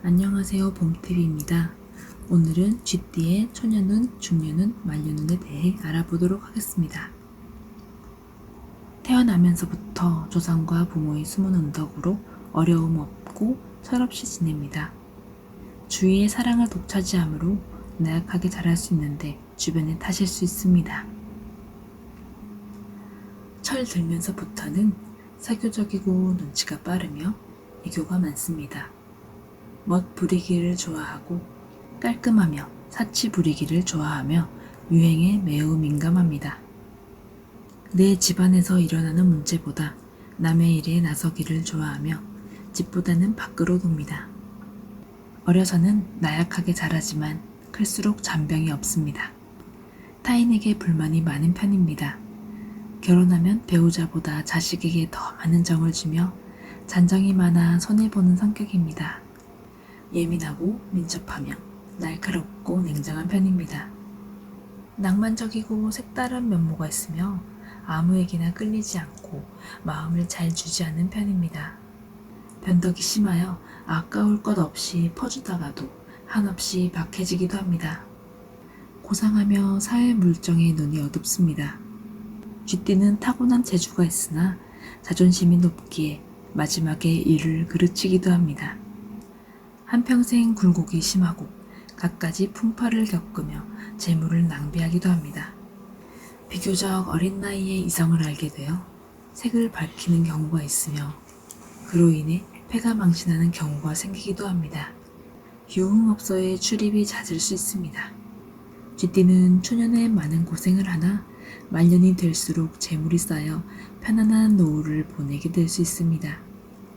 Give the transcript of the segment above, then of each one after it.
안녕하세요, 봄TV입니다. 오늘은 쥐띠의 초년운, 중년운, 말년운에 대해 알아보도록 하겠습니다. 태어나면서부터 조상과 부모의 숨은 은덕으로 어려움 없고 철없이 지냅니다. 주위의 사랑을 독차지하므로 나약하게 자랄 수 있는데 주변에 타실 수 있습니다. 철 들면서부터는 사교적이고 눈치가 빠르며 애교가 많습니다. 멋 부리기를 좋아하고 깔끔하며 사치 부리기를 좋아하며 유행에 매우 민감합니다. 내 집안에서 일어나는 문제보다 남의 일에 나서기를 좋아하며 집보다는 밖으로 돕니다. 어려서는 나약하게 자라지만 클수록 잔병이 없습니다. 타인에게 불만이 많은 편입니다. 결혼하면 배우자보다 자식에게 더 많은 정을 주며 잔정이 많아 손해보는 성격입니다. 예민하고 민첩하며 날카롭고 냉정한 편입니다. 낭만적이고 색다른 면모가 있으며 아무에게나 끌리지 않고 마음을 잘 주지 않는 편입니다. 변덕이 심하여 아까울 것 없이 퍼주다가도 한없이 박해지기도 합니다. 고상하며 사회 물정에 눈이 어둡습니다. 쥐띠는 타고난 재주가 있으나 자존심이 높기에 마지막에 일을 그르치기도 합니다. 한평생 굴곡이 심하고 갖가지 풍파를 겪으며 재물을 낭비하기도 합니다. 비교적 어린 나이에 이성을 알게 되어 색을 밝히는 경우가 있으며 그로 인해 폐가 망신하는 경우가 생기기도 합니다. 유흥업소에 출입이 잦을 수 있습니다. 쥐띠는 초년에 많은 고생을 하나 말년이 될수록 재물이 쌓여 편안한 노후를 보내게 될 수 있습니다.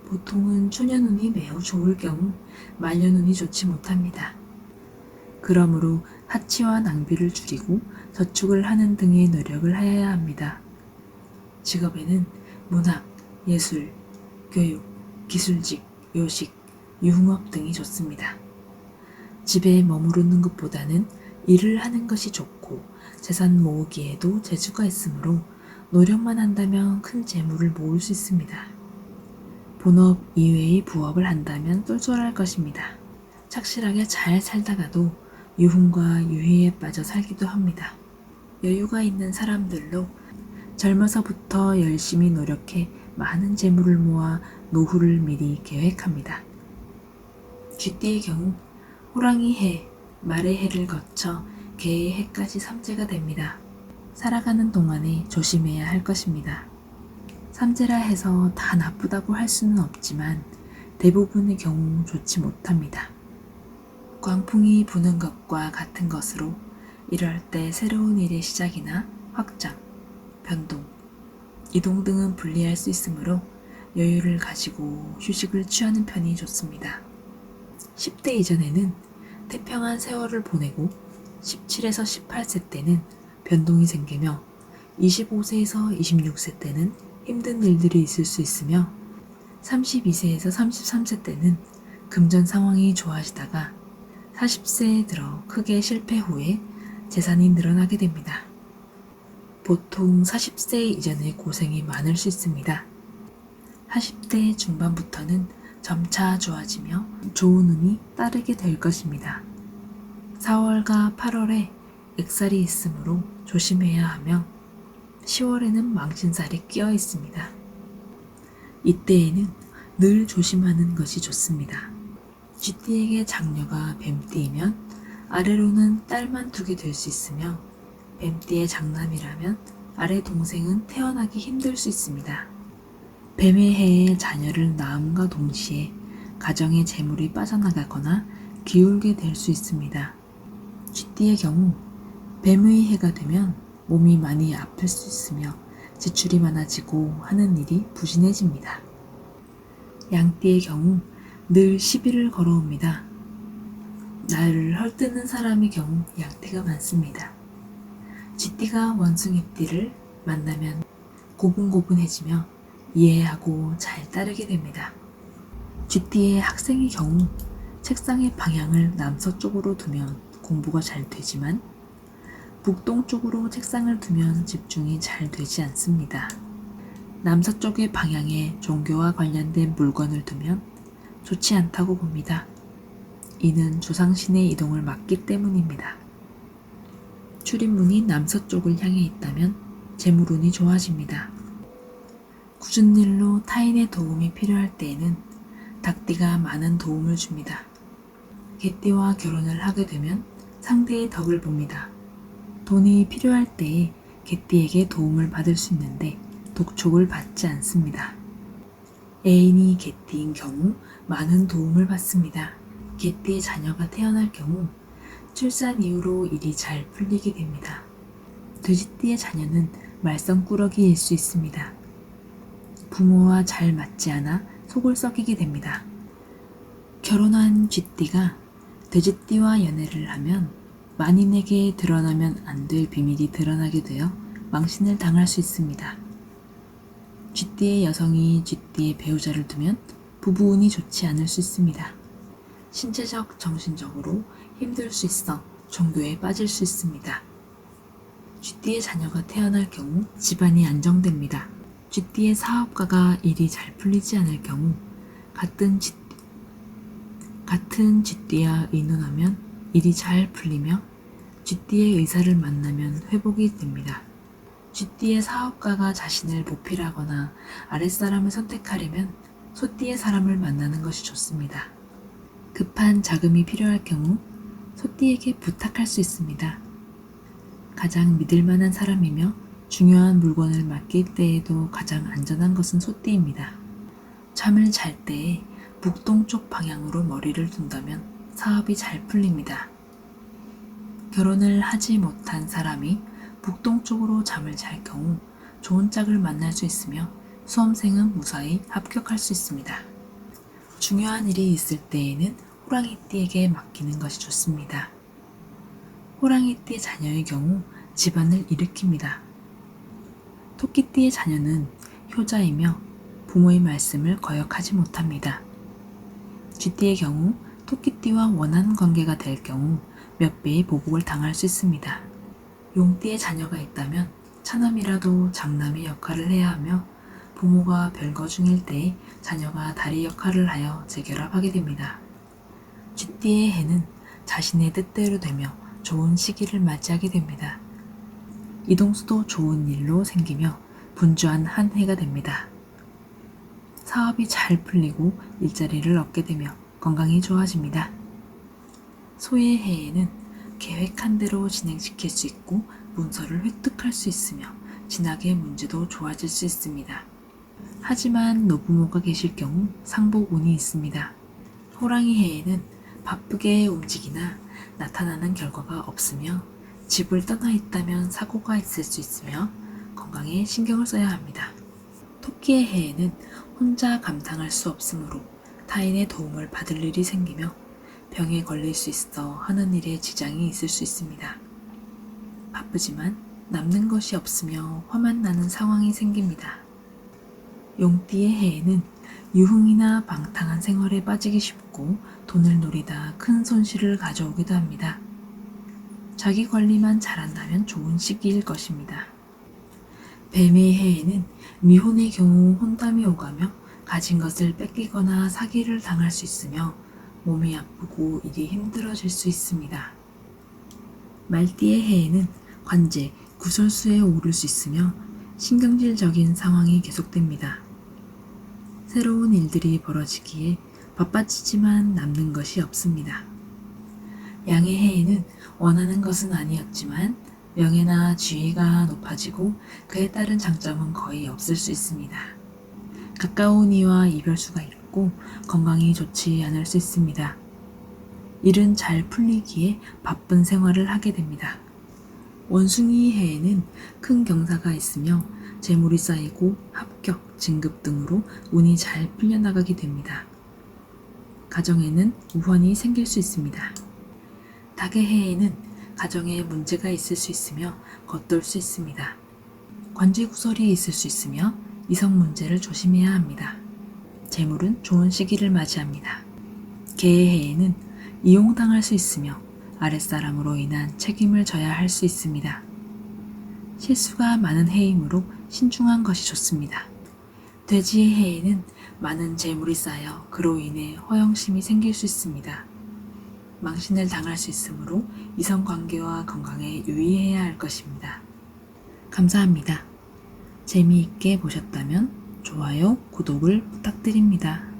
보통은 초년운이 매우 좋을 경우 말년운이 좋지 못합니다. 그러므로 사치와 낭비를 줄이고 저축을 하는 등의 노력을 하여야 합니다. 직업에는 문학, 예술, 교육, 기술직, 요식, 유흥업 등이 좋습니다. 집에 머무르는 것보다는 일을 하는 것이 좋고 재산 모으기에도 재주가 있으므로 노력만 한다면 큰 재물을 모을 수 있습니다. 본업 이외의 부업을 한다면 똘똘할 것입니다. 착실하게 잘 살다가도 유흥과 유희에 빠져 살기도 합니다. 여유가 있는 사람들로 젊어서부터 열심히 노력해 많은 재물을 모아 노후를 미리 계획합니다. 쥐띠의 경우 호랑이 해, 말의 해를 거쳐 개의 해까지 삼재가 됩니다. 살아가는 동안에 조심해야 할 것입니다. 삼재라 해서 다 나쁘다고 할 수는 없지만 대부분의 경우 좋지 못합니다. 광풍이 부는 것과 같은 것으로 이럴 때 새로운 일의 시작이나 확장, 변동, 이동 등은 불리할 수 있으므로 여유를 가지고 휴식을 취하는 편이 좋습니다. 10대 이전에는 태평한 세월을 보내고 17에서 18세 때는 변동이 생기며 25세에서 26세 때는 힘든 일들이 있을 수 있으며 32세에서 33세 때는 금전 상황이 좋아지다가 40세에 들어 크게 실패 후에 재산이 늘어나게 됩니다. 보통 40세 이전에 고생이 많을 수 있습니다. 40대 중반부터는 점차 좋아지며 좋은 운이 따르게 될 것입니다. 4월과 8월에 액살이 있으므로 조심해야 하며 10월에는 망신살이 끼어 있습니다. 이때에는 늘 조심하는 것이 좋습니다. 쥐띠에게 장녀가 뱀띠이면 아래로는 딸만 두게 될 수 있으며 뱀띠의 장남이라면 아래 동생은 태어나기 힘들 수 있습니다. 뱀의 해에 자녀를 낳음과 동시에 가정의 재물이 빠져나가거나 기울게 될 수 있습니다. 쥐띠의 경우 뱀의 해가 되면 몸이 많이 아플 수 있으며 지출이 많아지고 하는 일이 부진해집니다. 양띠의 경우 늘 시비를 걸어옵니다. 나를 헐뜯는 사람의 경우 양띠가 많습니다. 쥐띠가 원숭이띠를 만나면 고분고분해지며 이해하고 잘 따르게 됩니다. 쥐띠의 학생의 경우 책상의 방향을 남서쪽으로 두면 공부가 잘 되지만 북동쪽으로 책상을 두면 집중이 잘 되지 않습니다. 남서쪽의 방향에 종교와 관련된 물건을 두면 좋지 않다고 봅니다. 이는 조상신의 이동을 막기 때문입니다. 출입문이 남서쪽을 향해 있다면 재물운이 좋아집니다. 굳은 일로 타인의 도움이 필요할 때에는 닭띠가 많은 도움을 줍니다. 개띠와 결혼을 하게 되면 상대의 덕을 봅니다. 돈이 필요할 때에 개띠에게 도움을 받을 수 있는데 독촉을 받지 않습니다. 애인이 개띠인 경우 많은 도움을 받습니다. 개띠의 자녀가 태어날 경우 출산 이후로 일이 잘 풀리게 됩니다. 돼지띠의 자녀는 말썽꾸러기일 수 있습니다. 부모와 잘 맞지 않아 속을 썩이게 됩니다. 결혼한 쥐띠가 돼지띠와 연애를 하면 만인에게 드러나면 안 될 비밀이 드러나게 되어 망신을 당할 수 있습니다. 쥐띠의 여성이 쥐띠의 배우자를 두면 부부운이 좋지 않을 수 있습니다. 신체적, 정신적으로 힘들 수 있어 종교에 빠질 수 있습니다. 쥐띠의 자녀가 태어날 경우 집안이 안정됩니다. 쥐띠의 사업가가 일이 잘 풀리지 않을 경우 같은 쥐띠와 의논하면 일이 잘 풀리며 쥐띠의 의사를 만나면 회복이 됩니다. 쥐띠의 사업가가 자신을 보필하거나 아랫사람을 선택하려면 소띠의 사람을 만나는 것이 좋습니다. 급한 자금이 필요할 경우 소띠에게 부탁할 수 있습니다. 가장 믿을 만한 사람이며 중요한 물건을 맡길 때에도 가장 안전한 것은 소띠입니다. 잠을 잘 때에 북동쪽 방향으로 머리를 둔다면 사업이 잘 풀립니다. 결혼을 하지 못한 사람이 북동쪽으로 잠을 잘 경우 좋은 짝을 만날 수 있으며 수험생은 무사히 합격할 수 있습니다. 중요한 일이 있을 때에는 호랑이띠에게 맡기는 것이 좋습니다. 호랑이띠의 자녀의 경우 집안을 일으킵니다. 토끼띠의 자녀는 효자이며 부모의 말씀을 거역하지 못합니다. 쥐띠의 경우 토끼띠와 원한 관계가 될 경우 몇 배의 보복을 당할 수 있습니다. 용띠의 자녀가 있다면 차남이라도 장남의 역할을 해야 하며 부모가 별거 중일 때에 자녀가 다리 역할을 하여 재결합하게 됩니다. 쥐띠의 해는 자신의 뜻대로 되며 좋은 시기를 맞이하게 됩니다. 이동수도 좋은 일로 생기며 분주한 한 해가 됩니다. 사업이 잘 풀리고 일자리를 얻게 되며 건강이 좋아집니다. 소의 해에는 계획한 대로 진행시킬 수 있고 문서를 획득할 수 있으며 진학의 문제도 좋아질 수 있습니다. 하지만 노부모가 계실 경우 상복운이 있습니다. 호랑이 해에는 바쁘게 움직이나 나타나는 결과가 없으며 집을 떠나 있다면 사고가 있을 수 있으며 건강에 신경을 써야 합니다. 토끼의 해에는 혼자 감당할 수 없으므로 타인의 도움을 받을 일이 생기며 병에 걸릴 수 있어 하는 일에 지장이 있을 수 있습니다. 바쁘지만 남는 것이 없으며 화만 나는 상황이 생깁니다. 용띠의 해에는 유흥이나 방탕한 생활에 빠지기 쉽고 돈을 노리다 큰 손실을 가져오기도 합니다. 자기 관리만 잘한다면 좋은 시기일 것입니다. 뱀의 해에는 미혼의 경우 혼담이 오가며 가진 것을 뺏기거나 사기를 당할 수 있으며 몸이 아프고 일이 힘들어질 수 있습니다. 말띠의 해에는 관제, 구설수에 오를 수 있으며 신경질적인 상황이 계속됩니다. 새로운 일들이 벌어지기에 바빠지지만 남는 것이 없습니다. 양의 해에는 원하는 것은 아니었지만 명예나 지위가 높아지고 그에 따른 장점은 거의 없을 수 있습니다. 가까운 이와 이별수가 있고 건강이 좋지 않을 수 있습니다. 일은 잘 풀리기에 바쁜 생활을 하게 됩니다. 원숭이 해에는 큰 경사가 있으며 재물이 쌓이고 합격, 진급 등으로 운이 잘 풀려나가게 됩니다. 가정에는 우환이 생길 수 있습니다. 닭의 해에는 가정에 문제가 있을 수 있으며 겉돌 수 있습니다. 관제구설이 있을 수 있으며 이성 문제를 조심해야 합니다. 재물은 좋은 시기를 맞이합니다. 개의 해에는 이용당할 수 있으며 아랫사람으로 인한 책임을 져야 할 수 있습니다. 실수가 많은 해이므로 신중한 것이 좋습니다. 돼지의 해에는 많은 재물이 쌓여 그로 인해 허영심이 생길 수 있습니다. 망신을 당할 수 있으므로 이성관계와 건강에 유의해야 할 것입니다. 감사합니다. 재미있게 보셨다면 좋아요, 구독을 부탁드립니다.